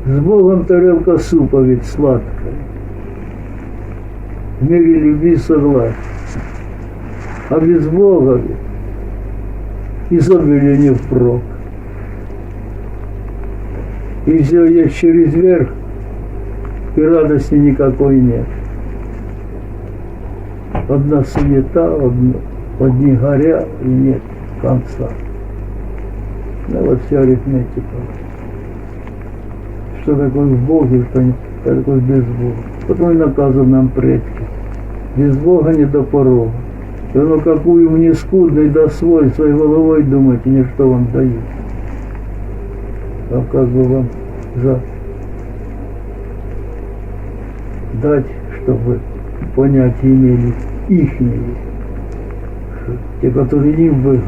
С Богом тарелка супа ведь сладкая. В мире любви согласия. А без Бога ведь изобилие не впрок. И все есть через верх, и радости никакой нет. Одна суета, одни горят, и нет конца. Ну вот вся арифметика. Что такое в Боге, что такое без Бога. Потому и наказан нам предки. Без Бога не до порога. И оно какую мне скудной да свой, своей головой думаете, ничто вам дают. А как бы вам дать, чтобы понятия имели ихние, те, которые не в выгоду,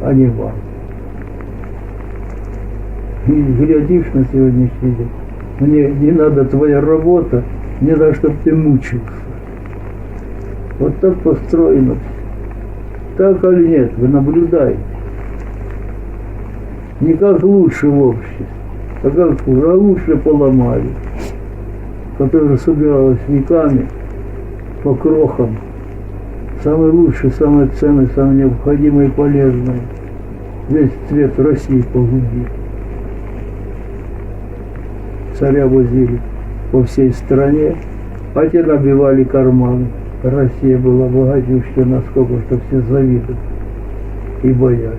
а не вам. И глядишь на сегодняшний день, мне не надо твоя работа, мне надо, чтобы ты мучился. Вот так построено. Так или нет, вы наблюдаете. Не как лучше в обществе, а как хуже, а лучше поломали, которое собиралось веками по крохам. Самое лучшее, самое ценное, самое необходимое и полезное. Весь цвет России погубил. Царя возили по всей стране, а те набивали карманы. Россия была богатющая насколько, что все завидовали и боялись.